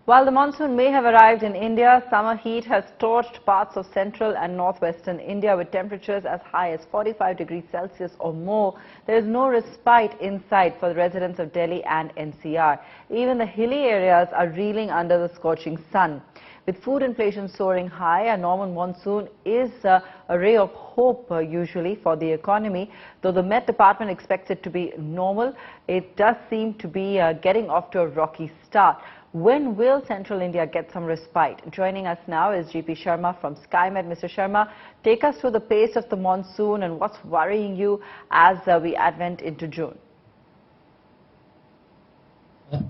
While the monsoon may have arrived in India, summer heat has torched parts of central and northwestern India with temperatures as high as 45 degrees Celsius or more. There is no respite in sight for the residents of Delhi and NCR. Even the hilly areas are reeling under the scorching sun. With food inflation soaring high, a normal monsoon is a ray of hope usually for the economy. Though the Met Department expects it to be normal, it does seem to be getting off to a rocky start. When will Central India get some respite? Joining us now is GP Sharma from Skymet. Mr. Sharma, take us through the pace of the monsoon and what's worrying you as we advent into June.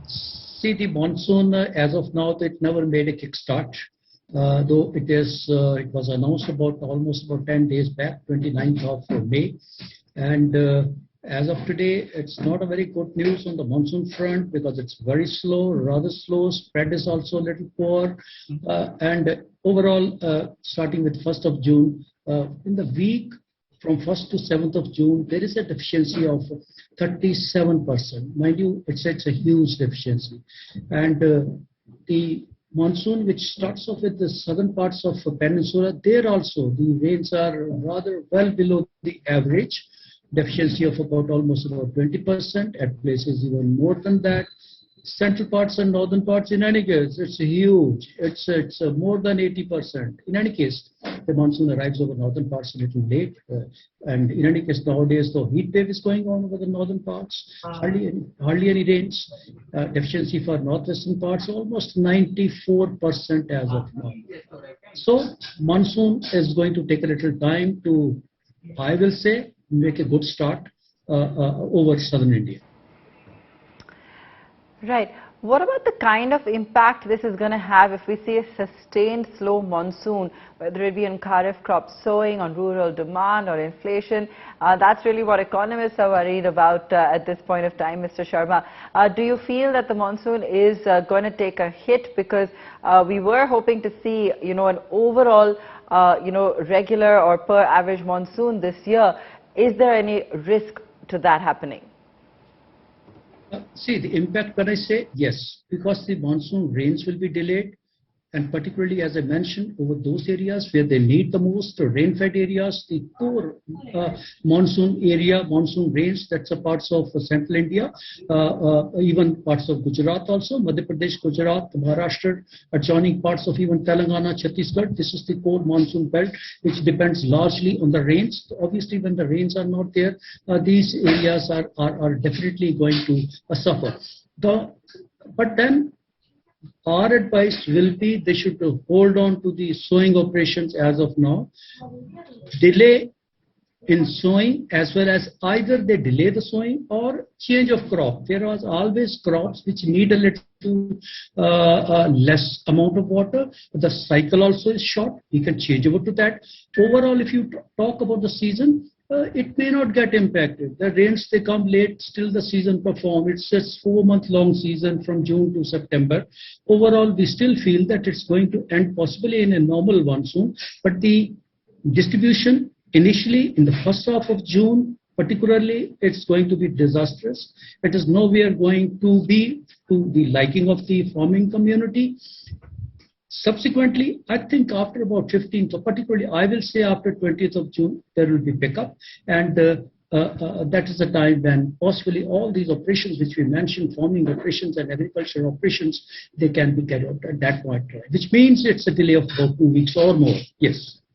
See, the monsoon, as of now, it never made a kickstart, though it was announced almost about 10 days back, 29th of May. And as of today, it's not a very good news on the monsoon front because it's very slow, rather slow. Spread is also a little poor. And overall, starting with 1st of June, in the week from 1st to 7th of June, there is a deficiency of 37%. Mind you, it's a huge deficiency. And the monsoon, which starts off with the southern parts of the peninsula, there also the rains are rather well below the average. Deficiency of almost about 20%, at places even more than that. Central parts and northern parts, in any case, it's huge. It's more than 80%. In any case, the monsoon arrives over northern parts a little late. And in any case, nowadays, the heat wave is going on over the northern parts. Hardly any rains. Deficiency for northwestern parts, almost 94% as of now. So, monsoon is going to take a little time to, I will say, make a good start over southern India. Right. What about the kind of impact this is going to have if we see a sustained slow monsoon, whether it be on kharif crop sowing, on rural demand or inflation? That's really what economists are worried about at this point of time, Mr. Sharma. Do you feel that the monsoon is going to take a hit because we were hoping to see, an overall, regular or per average monsoon this year? Is there any risk to that happening? See, the impact, when I say yes, because the monsoon rains will be delayed, and particularly, as I mentioned, over those areas where they need the most, the rain-fed areas, the poor monsoon rains, that's the parts of central India, even parts of Gujarat also, Madhya Pradesh, Gujarat, Maharashtra, adjoining parts of even Telangana, Chhattisgarh. This is the core monsoon belt, which depends largely on the rains. Obviously, when the rains are not there, these areas are definitely going to suffer. But then, our advice will be they should hold on to the sowing operations as of now. Delay in sowing, as well as either they delay the sowing or change of crop. There are always crops which need a little less amount of water. The cycle also is short. We can change over to that. Overall, if you talk about the season, it may not get impacted. The rains, they come late, still the season perform. It's just 4-month-long season from June to September. Overall, we still feel that it's going to end possibly in a normal monsoon, but the distribution initially in the first half of June, particularly, it's going to be disastrous. It is nowhere going to be to the liking of the farming community. Subsequently, I think after about 15th, or particularly I will say after 20th of June, there will be pickup, and that is the time when possibly all these operations which we mentioned, farming operations and agriculture operations, they can be carried out at that point, which means it's a delay of about 2 weeks or more. Yes.